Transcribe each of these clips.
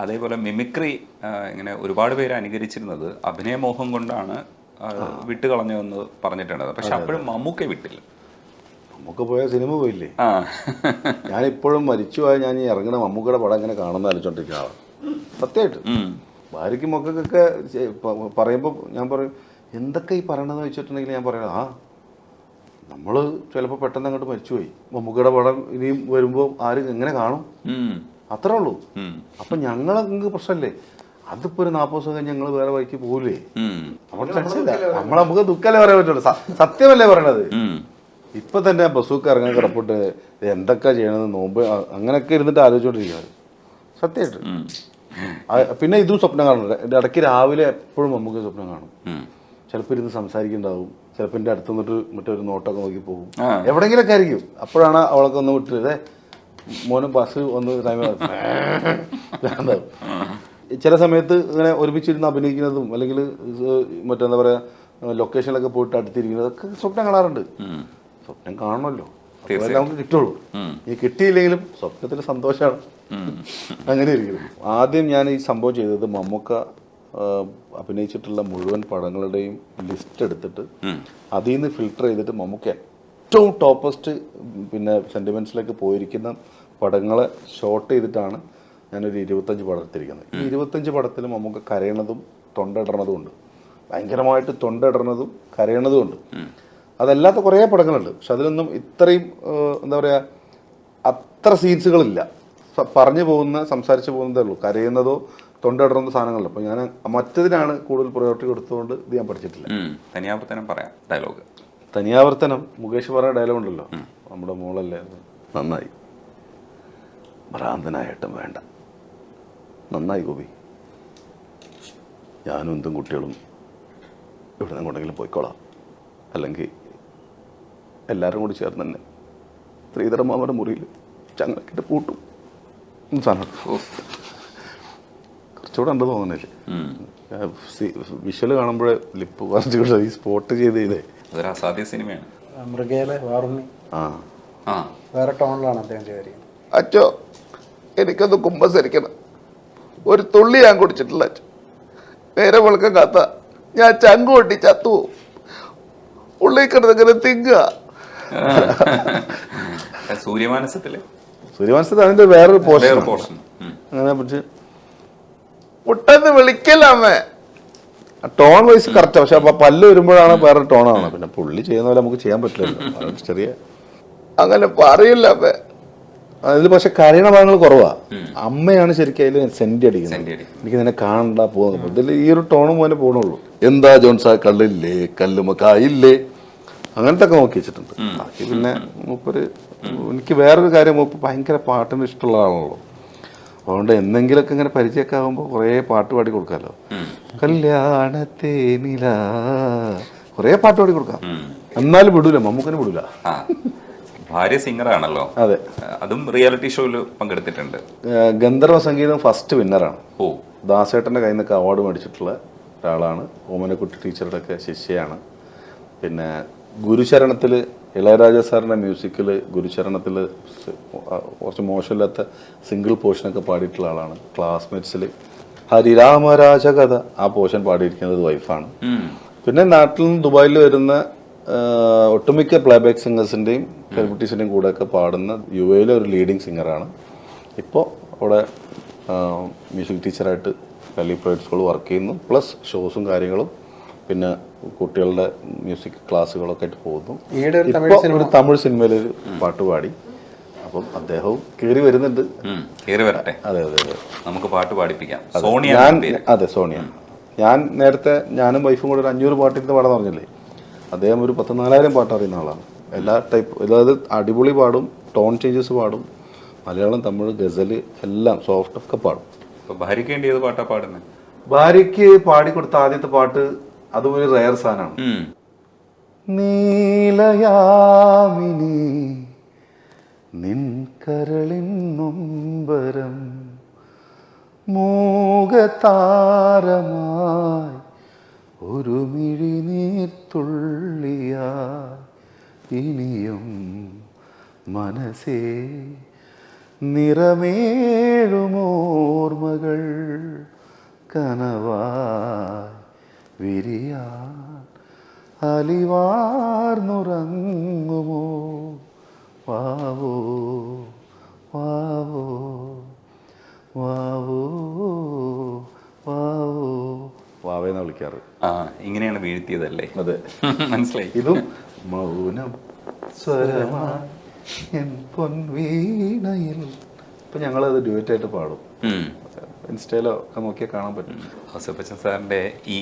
അതേപോലെ മിമിക്രി ഇങ്ങനെ ഒരുപാട് പേര് അനുകരിച്ചിരുന്നത് അഭിനയമോഹം കൊണ്ടാണ് വിട്ടുകളഞ്ഞതെന്ന് പറഞ്ഞിട്ടുണ്ട്. പക്ഷെ അപ്പോഴും മമ്മൂക്ക വിട്ടില്ല. മമ്മൂക്ക പോയ സിനിമ പോയില്ലേ? ആ ഞാനിപ്പോഴും മരിച്ചുപോയ ഞാൻ ഈ ഇറങ്ങുന്ന മമ്മൂക്കയുടെ പടം ഇങ്ങനെ കാണുന്ന ആലോചിച്ചോണ്ടിരിക്കുന്ന ആളാണ് സത്യമായിട്ട്. ഭാര്യയ്ക്കും മക്കൾക്കൊക്കെ പറയുമ്പോൾ ഞാൻ പറയും എന്തൊക്കെ ഈ പറയണമെന്ന് വെച്ചിട്ടുണ്ടെങ്കിൽ ഞാൻ പറയാം നമ്മൾ ചിലപ്പോൾ പെട്ടെന്ന് അങ്ങോട്ട് മരിച്ചുപോയി, മമ്മൂക്കയുടെ പടം ഇനിയും വരുമ്പോൾ ആരും എങ്ങനെ കാണും, അത്രേ ഉള്ളൂ. അപ്പം ഞങ്ങൾക്ക് പ്രശ്നമല്ലേ, അതിപ്പോൾ ഒരു 40 ദിവസം കഴിഞ്ഞ് ഞങ്ങൾ വേറെ വഴിക്ക് പോകില്ലേ, നമുക്ക് ദുഃഖമല്ലേ പറയാൻ പറ്റുള്ളൂ, സത്യമല്ലേ പറയണത്. ഇപ്പം തന്നെ ബസ്സൊക്കെ ഇറങ്ങാൻ കിടപ്പിട്ട് എന്തൊക്കെ ചെയ്യണമെന്ന് നോമ്പ് അങ്ങനെയൊക്കെ ഇരുന്നിട്ട് ആലോചിച്ചുകൊണ്ടിരിക്കുന്നത് സത്യമായിട്ട്. പിന്നെ ഇതും സ്വപ്നം കാണുന്നുണ്ട്, ഇടയ്ക്ക് രാവിലെ എപ്പോഴും നമുക്ക് സ്വപ്നം കാണും. ചിലപ്പോൾ ഇരുന്ന് സംസാരിക്കുന്നുണ്ടാവും, ചിലപ്പോൾ എൻ്റെ അടുത്ത് നിന്നിട്ട് മറ്റൊരു നോട്ടൊക്കെ നോക്കി പോകും, എവിടെയെങ്കിലൊക്കെ ആയിരിക്കും. അപ്പോഴാണ് അവളൊക്കെ ഒന്ന് വിട്ടത് മോനും ബസ് ഒന്ന് ടൈം. ചില സമയത്ത് ഇങ്ങനെ ഒരുമിച്ചിരുന്ന് അഭിനയിക്കുന്നതും അല്ലെങ്കിൽ മറ്റെന്താ പറയുക ലൊക്കേഷനിലൊക്കെ പോയിട്ട് അടുത്തിരിക്കുന്നതൊക്കെ സ്വപ്നം കാണാറുണ്ട്. സ്വപ്നം കാണണമല്ലോ, അപ്പോഴേ നമുക്ക് കിട്ടുള്ളൂ. ഈ കിട്ടിയില്ലെങ്കിലും സ്വപ്നത്തിൽ സന്തോഷമാണ്, അങ്ങനെ ഇരിക്കുന്നു. ആദ്യം ഞാൻ ഈ സംഭവം ചെയ്തത് മമ്മൂക്ക അഭിനയിച്ചിട്ടുള്ള മുഴുവൻ പടങ്ങളുടെയും ലിസ്റ്റ് എടുത്തിട്ട് അതിൽ നിന്ന് ഫിൽട്ടർ ചെയ്തിട്ട് മമ്മൂക്ക ഏറ്റവും ടോപ്പസ്റ്റ് പിന്നെ സെൻറ്റിമെൻറ്റ്സിലേക്ക് പോയിരിക്കുന്ന പടങ്ങളെ ഷോർട്ട് ചെയ്തിട്ടാണ് ഞാനൊരു 25 പടം എടുത്തിരിക്കുന്നത്. ഈ 25 പടത്തിൽ മമ്മൂക്ക കരയണതും തൊണ്ടയിടണതും ഉണ്ട്, ഭയങ്കരമായിട്ട് തൊണ്ടയിടണതും കരയണതും ഉണ്ട്. അതല്ലാത്ത കുറേ പടങ്ങളുണ്ട്, പക്ഷെ അതിലൊന്നും ഇത്രയും എന്താ പറയുക അത്ര സീൻസുകളില്ല. പറഞ്ഞു പോകുന്ന സംസാരിച്ച് പോകുന്നതേ ഉള്ളൂ, കരയുന്നതോ തൊണ്ടയിടുന്ന സാധനങ്ങളില്ല. അപ്പോൾ ഞാൻ മറ്റതിനാണ് കൂടുതൽ പ്രയോറിറ്റി കൊടുത്തുകൊണ്ട് ഇത് ഞാൻ പഠിച്ചിട്ടില്ല. തനിയാവർത്തനം പറയാം ഡയലോഗ്. തനിയാവർത്തനം മുകേഷ് പറയുന്ന ഡയലോഗ് ഉണ്ടല്ലോ, നമ്മുടെ മോളല്ലേ, നന്നായി ഭ്രാന്തനായിട്ടും വേണ്ട, നന്നായി ഗോപി, ഞാനും എന്തും കുട്ടികളും ഇവിടെ നിന്ന് കൊണ്ടെങ്കിലും പോയിക്കോളാം, അല്ലെങ്കിൽ എല്ലാവരും കൂടി ചേർന്ന് തന്നെ ശ്രീധരമാമയുടെ മുറിയിൽ ചങ്ങലക്കിട്ട് പൂട്ടും സാധനം. കുറച്ചുകൂടെ ഉണ്ട് തോന്നുന്നില്ലേ, വിഷ്വൽ കാണുമ്പോഴേ ലിപ്പ് കുറച്ചുകൂടെ ഈ സ്പോട്ട് ചെയ്തേ. അതൊരു അസാധ്യ സിനിമയാണ്. മൃഗയിലെ വാറുണ്ണി വേറെ ടോണിലാണ് അദ്ദേഹം ചെയ്തിരിക്കുന്നത്. അച്ചോ എനിക്കൊന്ന് കുമ്പസരിക്കണം, ഒരു തുള്ളി ഞാൻ കുടിച്ചിട്ടില്ല അച്ഛോ, നേരെ വെളുക്കം കാത്ത ഞാൻ ചങ്കു കൊട്ടി ചത്തു ഉള്ളിൽ കിടന്നിങ്ങനെ തിങ്ങുക. സൂര്യമാനസത്തില് അതിന്റെ വേറൊരു പോർഷൻ അങ്ങനെ പിടിച്ച് മുട്ടെന്ന് വിളിക്കലാമേ. ടോൺ വൈസ് കറക്റ്റാ, പക്ഷെ അപ്പൊ പല്ല് വരുമ്പോഴാണ് വേറെ ടോണാണ്. പിന്നെ പുള്ളി ചെയ്യുന്ന പോലെ നമുക്ക് ചെയ്യാൻ പറ്റില്ലല്ലോ, ചെറിയ അങ്ങനെ പറയില്ല അമ്മേ. അതിൽ പക്ഷെ കരയണ ഭാഗങ്ങൾ കുറവാ, അമ്മയാണ് ശരിക്കും അതിൽ സെന്റ് അടിക്കുന്നത്. എനിക്ക് നിന്നെ കാണണ്ട പോകുന്നു, ഇതിൽ ഈ ഒരു ടോണും പോലെ പോകണുള്ളൂ. എന്താ ജോൺസാ കള്ളില്ലേ കല്ലുമക്കായില്ലേ അങ്ങനത്തെ ഒക്കെ നോക്കി വെച്ചിട്ടുണ്ട്. ബാക്കി പിന്നെ മൂപ്പര് എനിക്ക് വേറൊരു കാര്യം, മൂപ്പ് ഭയങ്കര പാട്ടിന് ഇഷ്ടമുള്ള ആളാണല്ലോ, അതുകൊണ്ട് എന്തെങ്കിലുമൊക്കെ ഇങ്ങനെ പരിചയമൊക്കെ ആകുമ്പോൾ കുറേ പാട്ട് പാടി കൊടുക്കാമല്ലോ. കല്യാണത്തേനില കുറേ പാട്ട് പാടി കൊടുക്കാം, എന്നാലും വിടൂല, മമ്മൂക്കനെ വിടൂല. ഭാര്യ സിംഗറാണല്ലോ. അതെ, അതും റിയാലിറ്റി ഷോയിൽ പങ്കെടുത്തിട്ടുണ്ട്. ഗന്ധർവ സംഗീതം ഫസ്റ്റ് വിന്നറാണ്. ദാസേട്ടൻ്റെ കയ്യിൽ നിന്നൊക്കെ അവാർഡ് മേടിച്ചിട്ടുള്ള ഒരാളാണ്. ഓമനക്കുട്ടി ടീച്ചറുടെ ഒക്കെ ശിഷ്യയാണ്. പിന്നെ ഗുരുചരണത്തിൽ ഇളയരാജ സാറിൻ്റെ മ്യൂസിക്കിൽ ഗുരുചരണത്തിൽ കുറച്ച് മോശമില്ലാത്ത സിംഗിൾ പോർഷനൊക്കെ പാടിയിട്ടുള്ള ആളാണ്. ക്ലാസ്മേറ്റ്സിൽ ഹരിരാമരാജകഥ ആ പോർഷൻ പാടിയിരിക്കുന്നത് വൈഫാണ്. പിന്നെ നാട്ടിൽ നിന്ന് ദുബായിൽ വരുന്ന ഒട്ടുമിക്ക പ്ലേബാക്ക് സിംഗേഴ്സിൻ്റെയും സെലിബ്രിറ്റീസിൻ്റെയും കൂടെയൊക്കെ പാടുന്ന യുഎയിലെ ഒരു ലീഡിങ് സിംഗറാണ്. ഇപ്പോൾ അവിടെ മ്യൂസിക് ടീച്ചറായിട്ട് കാലിക്കറ്റ് പ്രൈവറ്റ് സ്കൂൾ വർക്ക് ചെയ്യുന്നു. പ്ലസ് ഷോസും കാര്യങ്ങളും പിന്നെ കുട്ടികളുടെ മ്യൂസിക് ക്ലാസ്സുകളൊക്കെ ആയിട്ട് പോകുന്നു. ഇപ്പോൾ ഒരു തമിഴ് സിനിമയിൽ ഒരു പാട്ട് പാടി. അപ്പം അദ്ദേഹവും കയറി വരുന്നുണ്ട്. അതെ അതെ അതെ, നമുക്ക് പാട്ട് പാടിപ്പിക്കാം. അതെ, സോണിയ. ഞാൻ നേരത്തെ ഞാനും വൈഫും കൂടെ ഒരു 500 പാട്ടിൻ്റെ പാടാന്ന് പറഞ്ഞില്ലേ, അദ്ദേഹം ഒരു 10,000-4000 പാട്ട് അറിയുന്ന ആളാണ്. എല്ലാ ടൈപ്പ്, അതായത് അടിപൊളി പാടും, ടോൺ ചേഞ്ചസ് പാടും, മലയാളം തമിഴ് ഗസല് എല്ലാം സോഫ്റ്റ് ഒക്കെ പാടും. ഭാര്യയ്ക്ക് വേണ്ടി ഏത് പാട്ടാ പാടുന്നത്? ഭാര്യയ്ക്ക് പാടിക്കൊടുത്ത ആദ്യത്തെ പാട്ട് അതും ഒരു റയർ സാധനമാണ്. നീലയാമിനി നിൻ കരളിൻ നൊമ്പരം മൂകതാരമായി ഒരു മിഴിനീർത്തുള്ളിയാ ഇനിയും മനസ്സേ നിറമേഴുമോർമകൾ കനവാ വിരിയാൻ അലിവാർന്നുറങ്ങുമോ വാവോ വാവോ വാവോ വാവോ വാവേന്നാ വിളിക്കാറ്. ആ ഇങ്ങനെയാണ് വീഴ്ത്തിയതല്ലേ? അതെ, മനസ്സിലായി. ഇതും മൗനം സ്വരമായി എൻ പൊൻവീണയിൽ. ഇപ്പം ഞങ്ങളത് ഡ്യൂറ്റായിട്ട് പാടും. ഇൻസ്റ്റയിലോ ഒക്കെ നോക്കിയാൽ കാണാൻ പറ്റും. ഔസേപ്പച്ചൻ സാറിൻ്റെ ഈ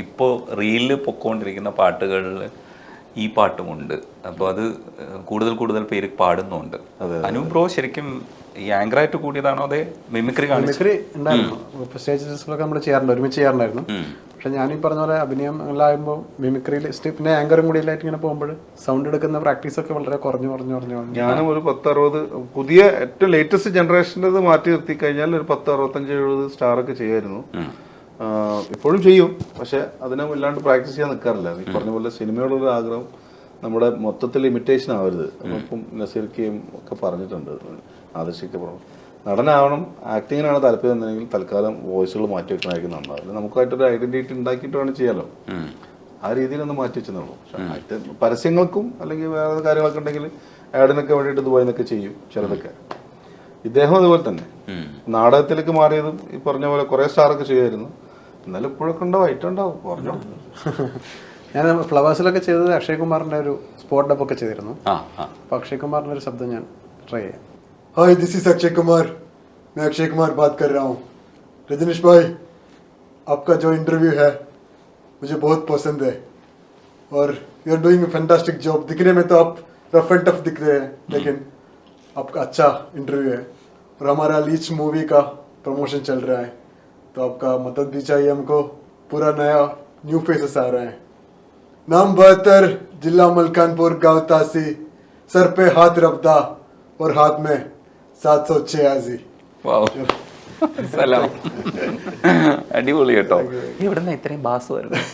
ഇപ്പോൾ റീലിൽ പൊക്കോണ്ടിരിക്കുന്ന പാട്ടുകളിൽ ഈ പാട്ടുമുണ്ട്. അപ്പോൾ അത് കൂടുതൽ കൂടുതൽ പേര് പാടുന്നുണ്ട്. അനൂപ് ബ്രോ ശരിക്കും ഈ ആങ്കറായിട്ട് കൂടിയതാണോ അതെ മിമിക്രി മിമിക്രി ഉണ്ടായിരുന്നു. സ്റ്റേജ് ഡിസ്കളൊക്കെ നമ്മൾ ചെയ്യാറുണ്ട്, ഒരുമിച്ച് ചെയ്യാറുണ്ടായിരുന്നു. പക്ഷെ ഞാനീ പറഞ്ഞ പോലെ അഭിനയം എല്ലാകുമ്പോൾ മിമിക്രിയിൽ പിന്നെ ആങ്കറും കൂടി എല്ലായിട്ട് ഇങ്ങനെ പോകുമ്പോൾ സൗണ്ട് എടുക്കുന്ന പ്രാക്ടീസൊക്കെ വളരെ കുറഞ്ഞു. ഞാനും ഒരു 10-60 പുതിയ ഏറ്റവും ലേറ്റസ്റ്റ് ജനറേഷൻ്റെ മാറ്റി നിർത്തി കഴിഞ്ഞാൽ ഒരു 10-65-70 സ്റ്റാറൊക്കെ ചെയ്യായിരുന്നു. ഇപ്പോഴും ചെയ്യും, പക്ഷെ അതിനെ വല്ലാണ്ട് പ്രാക്ടീസ് ചെയ്യാൻ നിൽക്കാറില്ല. ഈ പറഞ്ഞ പോലെ സിനിമയോടൊരു ആഗ്രഹം നമ്മുടെ മൊത്തത്തിൽ ഇമിറ്റേഷൻ ആവരുത്. അപ്പം നസീർക്കയും ഒക്കെ പറഞ്ഞിട്ടുണ്ട്, ആദർശിക്ക് പറഞ്ഞു നടനാവണം, ആക്ടിങ്ങിനാണ് താല്പര്യം എന്നുണ്ടെങ്കിൽ തൽക്കാലം വോയിസുകൾ മാറ്റി വെക്കണമായിരിക്കും നന്നാവില്ല. നമുക്കായിട്ടൊരു ഐഡന്റിറ്റി ഉണ്ടാക്കിയിട്ട് വേണം ചെയ്യാലോ. ആ രീതിയിലൊന്ന് മാറ്റി വെച്ചെന്നുള്ളൂ. പക്ഷെ പരസ്യങ്ങൾക്കും അല്ലെങ്കിൽ വേറെ കാര്യങ്ങളൊക്കെ ഉണ്ടെങ്കിൽ ആഡിനൊക്കെ വേണ്ടിയിട്ട് ദുബായിന്നൊക്കെ ചെയ്യും ചിലതൊക്കെ. ഇദ്ദേഹം അതുപോലെ തന്നെ നാടകത്തിലേക്ക് മാറിയതും ഈ പറഞ്ഞ പോലെ കുറെ സ്റ്റാറൊക്കെ ചെയ്യുമായിരുന്നു. എന്നാലും ഇപ്പോഴൊക്കെ ഉണ്ടാവും, ഐറ്റം ഉണ്ടാവും. പറഞ്ഞു ഞാൻ ഫ്ലവേഴ്സിലൊക്കെ ചെയ്തത് അക്ഷയ് കുമാറിന്റെ ഒരു സ്പോട്ട് ഡബ് ഒക്കെ ചെയ്തിരുന്നു. അപ്പൊ അക്ഷയ് കുമാറിന്റെ ഒരു ശബ്ദം ഞാൻ ട്രൈ ചെയ്യാം. Hi this is Akshay Kumar, मैं अक्षय कुमार बात कर रहा हूँ. रजनीश भाई, आपका जो इंटरव्यू है मुझे बहुत पसंद है और you are doing a fantastic job. दिखने में तो आप रफ एंड टफ दिख रहे हैं, लेकिन आपका अच्छा इंटरव्यू है. और हमारा लीच मूवी का प्रमोशन चल रहा है, तो आपका मदद भी चाहिए हमको. पूरा नया न्यू फेसेस आ रहे हैं. नाम 72, जिला मलकानपुर, गाँव तासी, सर पे हाथ रब्दा और हाथ में 786. അടിപൊളി കേട്ടോ. ഇവിടുന്ന് ഇത്രയും ബാസ് വരുന്നത്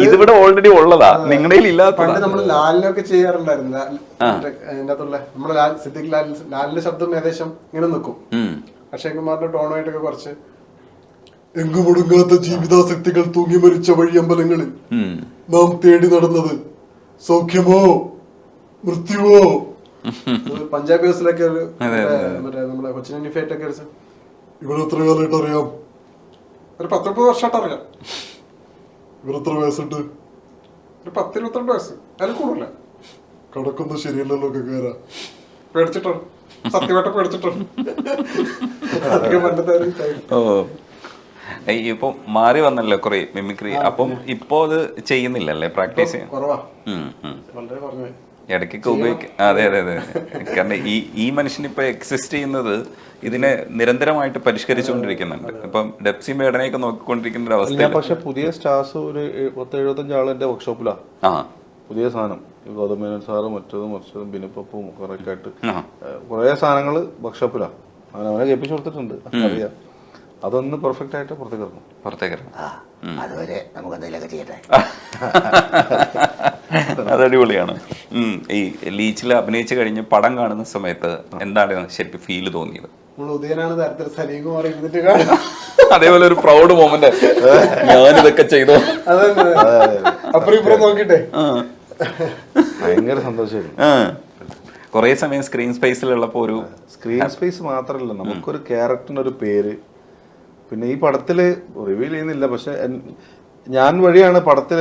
ഇതിവിടെ ഓൾറെഡി ഉള്ളതാ, നിങ്ങളുടെ ഇല്ലാത്ത. പണ്ട് നമ്മൾ ലാലിനൊക്കെ ചെയ്യാറുണ്ടായിരുന്നു. അതിൻ്റെ അകത്തുള്ള നമ്മുടെ സിദ്ദിഖ് ലാലിന്റെ ശബ്ദം ഏകദേശം ഇങ്ങനെ നിൽക്കും. അക്ഷയ് കുമാറിന്റെ ടോണുമായിട്ടൊക്കെ കുറച്ച് എങ്കുമുടുങ്ങാത്ത ജീവിതാസക്തികൾ തൂങ്ങി മരിച്ച വഴിയമ്പലങ്ങളിൽ നാം തേടി നടന്നത് സൗഖ്യമോ മൃത്യുവോ. പഞ്ചാബി ഹൗസിലൊക്കെ മറ്റേ നമ്മളെ കൊച്ചിൻ നിഫേറ്റൊക്കെ ഇവിടെ എത്ര കാലമായിട്ട് അറിയാം, ഒരു 10-30 വർഷമായിട്ട് അറിയാം. ഇവിടെ എത്ര വയസ്സുണ്ട്, ഒരു 10-22 വയസ്സ്, അതിൽ കൂടുതല. കടക്കൊന്നും ശരിയല്ലല്ലോ കേറാ, പേടിച്ചിട്ടാണ് സത്യമായിട്ട് പേടിച്ചിട്ടാണ്. അതൊക്കെ പണ്ടത്തെ. ഇപ്പൊ മാറി വന്നല്ലോ കുറെ മിമിക്രി. അപ്പം ഇപ്പൊ അത് ചെയ്യുന്നില്ലല്ലേ, പ്രാക്ടീസ് കുറവാ, വളരെ കുറഞ്ഞു. ഇടയ്ക്കൊക്കെ ഉപയോഗിക്കും. അതെ അതെ അതെ. കാരണം ഈ മനുഷ്യനിപ്പോൾ എക്സിസ്റ്റ് ചെയ്യുന്നത് ഇതിനെ നിരന്തരമായിട്ട് പരിഷ്കരിച്ചുകൊണ്ടിരിക്കുന്നുണ്ട്. ഇപ്പം ഡെപ്സി മേഡനെയൊക്കെ നോക്കിക്കൊണ്ടിരിക്കുന്ന ഒരു അവസ്ഥ. പക്ഷെ പുതിയ സ്റ്റാർസ് ഒരു 10-75 ആൾ എൻ്റെ വർക്ക്ഷോപ്പിലാണ്. പുതിയ സാധനം ഗൗതമേനോൻ സാറ് മറ്റതും ബിനിപ്പപ്പും കുറേയൊക്കെ ആയിട്ട് കുറേ സാധനങ്ങൾ വർക്ക്ഷോപ്പിലാണ്. അവനെ കേൾപ്പിച്ചു കൊടുത്തിട്ടുണ്ട്, അറിയാം. അതൊന്ന് പെർഫെക്റ്റ് ആയിട്ട് പുറത്തേക്ക് ഇറങ്ങും. അതുവരെ നമുക്ക് എന്തെങ്കിലുമൊക്കെ ചെയ്യട്ടെ. അതടിപൊളിയാണ്. ഈ ലീച്ചിൽ അഭിനയിച്ചു കഴിഞ്ഞ് പടം കാണുന്ന സമയത്ത് എന്താണ് ശരിക്കും ഫീല് തോന്നിയത്? അതേപോലെ ഒരു പ്രൗഡ് മൊമെന്റ്, ഞാനിതൊക്കെ ചെയ്തോ. ഭയങ്കര സന്തോഷമായിരുന്നു. കുറേ സമയം സ്ക്രീൻ സ്പേസിലുള്ളപ്പോ ഒരു സ്ക്രീൻ സ്പേസ് മാത്രമല്ല, നമുക്കൊരു ക്യാരക്ടറിനൊരു പേര്. പിന്നെ ഈ പടത്തില് റിവീൽ ചെയ്യുന്നില്ല, പക്ഷെ ഞാൻ വഴിയാണ് പടത്തിൽ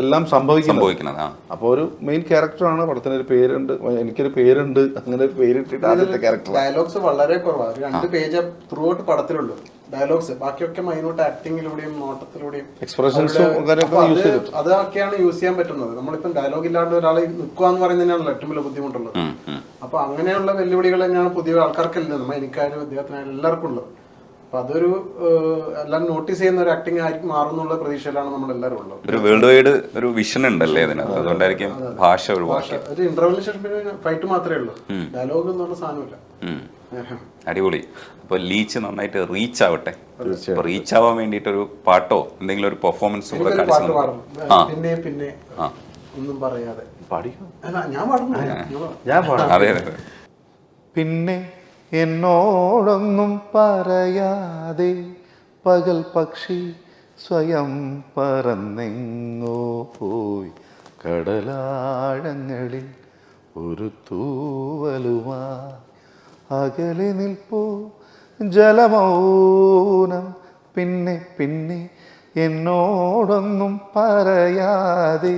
എല്ലാം സംഭവിക്കുന്നത്. അപ്പൊ ഒരു മെയിൻ ക്യാരക്ടറാണ്, പടത്തിന് ഒരു പേരുണ്ട്, എനിക്കൊരു പേരുണ്ട്, അങ്ങനെ ഒരു പേരിട്ടിട്ട് ആദ്യത്തെ ക്യാരക്ടർ. ഡയലോഗ്സ് വളരെ കുറവാണ്, 2 പേജ് ത്രൂ ഔട്ട് പടത്തിലുള്ളൂ ഡയലോഗ്സ്. ബാക്കിയൊക്കെ മൈനോട്ട് ആക്ടിങ്ങിലൂടെയും നോട്ടത്തിലൂടെയും എക്സ്പ്രഷൻസും അതൊക്കെയാണ് യൂസ് ചെയ്യാൻ പറ്റുന്നത്. നമ്മളിപ്പം ഡയലോഗ് ഇല്ലാണ്ട് ഒരാളെ നിൽക്കുക എന്ന് പറയുന്നതിനാണല്ലോ ഏറ്റവും വലിയ ബുദ്ധിമുട്ടുള്ളത്. അപ്പൊ അങ്ങനെയുള്ള വെല്ലുവിളികൾ തന്നെയാണ് പുതിയ ആൾക്കാർക്കല്ല, നമ്മൾ എനിക്കായാലും അദ്ദേഹത്തിനായാലും എല്ലാവർക്കും ഉള്ളത്. അപ്പൊ അതൊരു എല്ലാം നോട്ടീസ് ചെയ്യുന്ന ഒരു ആക്ടിങ് ആയിരിക്കും മാറുന്നുള്ള പ്രതീക്ഷയിലാണ് നമ്മൾ എല്ലാവരും ഉള്ളത്. ഒരു വേൾഡ് വൈഡ് ഒരു വിഷൻ ഉണ്ടല്ലേ അതിനകത്ത്, അതുകൊണ്ടായിരിക്കും ഭാഷ ഒഴിവാക്കിയത്. ഒരു ഇന്റർവെല്ലിന് ശേഷം പിന്നെ ഫൈറ്റ് മാത്രമേ ഉള്ളൂ, ഡയലോഗ് എന്ന് പറഞ്ഞ സാധനമില്ല. അടിപൊളി. അപ്പൊ ലീച്ച് നന്നായിട്ട് റീച്ച് ആവട്ടെ. റീച്ച് ആവാൻ വേണ്ടിട്ട് ഒരു പാട്ടോ എന്തെങ്കിലും ഒരു പെർഫോമൻസും കൂടെ പിന്നെ പിന്നെ ഒന്നും പറയാതെ ഞാൻ പാടുന്നു. അതെ അതെ. പിന്നെ എന്നോടൊന്നും പറയാതെ പകൽ പക്ഷി സ്വയം പറന്നെങ്ങോ പോയി കടലാഴങ്ങളിൽ ഒരു തൂവലുമാ അകലെ നിൽപ്പോ ജലമൗനം പിന്നെ പിന്നെ എന്നോടൊന്നും പറയാതെ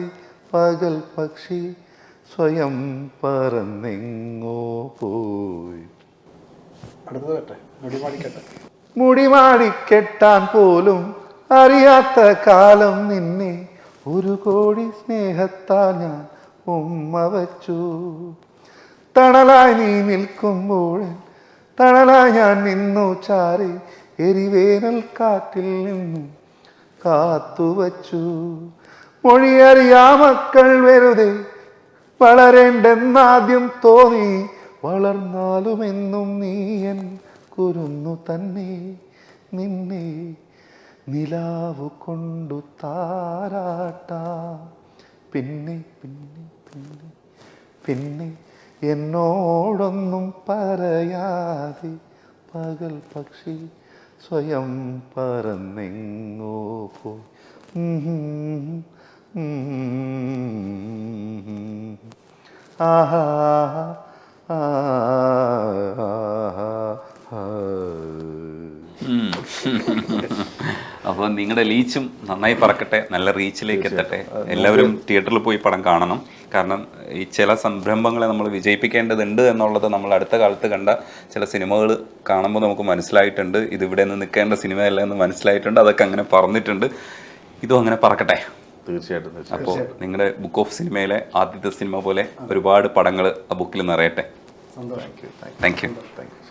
പകൽ പക്ഷി സ്വയം പറന്നെങ്ങോ പോയി. അടുത്തത് കേട്ടെ, മുടി പാടിക്കട്ടെ. മുടിമാടിക്കെട്ടാൻ പോലും അറിയാത്ത കാലം നിന്നെ ഒരു കോടി സ്നേഹത്താൽ ഞാൻ ഉമ്മ വച്ചു. തണലായി നീ നിൽക്കുമ്പോൾ തണലായി ഞാൻ നിന്നു ചാരി എരിവേനൽ കാറ്റിൽ നിന്നും കാത്തുവച്ചു. മൊഴിയറിയാ മക്കൾ വെറുതെ വളരേണ്ടെന്നാദ്യം തോന്നി, വളർന്നാലും എന്നും നീയൻ കുരുന്നു തന്നെ. നിന്നെ നിലാവു കൊണ്ടു താരാട്ടാം പിന്നെ പിന്നെ പിന്നെ പിന്നെ എന്നോടൊന്നും പറയാതെ പകൽ പക്ഷി സ്വയം പറന്നെങ്ങോ പോയി. ആഹാ ആ അപ്പോൾ നിങ്ങളുടെ ലീച്ചും നന്നായി പറക്കട്ടെ, നല്ല റീച്ചിലേക്ക് എത്തട്ടെ. എല്ലാവരും തിയേറ്ററിൽ പോയി പടം കാണണം. കാരണം ഈ ചില സംരംഭങ്ങളെ നമ്മൾ വിജയിപ്പിക്കേണ്ടതുണ്ട് എന്നുള്ളത് നമ്മൾ അടുത്ത കാലത്ത് കണ്ട ചില സിനിമകൾ കാണുമ്പോൾ നമുക്ക് മനസ്സിലായിട്ടുണ്ട്. ഇതിവിടെ നിന്ന് നിൽക്കേണ്ട സിനിമയല്ല എന്ന് മനസ്സിലായിട്ടുണ്ട്. അതൊക്കെ അങ്ങനെ പറഞ്ഞിട്ടുണ്ട്. ഇതും അങ്ങനെ പറക്കട്ടെ. തീർച്ചയായിട്ടും. അപ്പോൾ നിങ്ങളുടെ ബുക്ക് ഓഫ് സിനിമയിലെ ആദ്യത്തെ സിനിമ പോലെ ഒരുപാട് പടങ്ങൾ ആ ബുക്കിൽ നിറയട്ടെ. സന്തോഷം. Thank you. Thank you.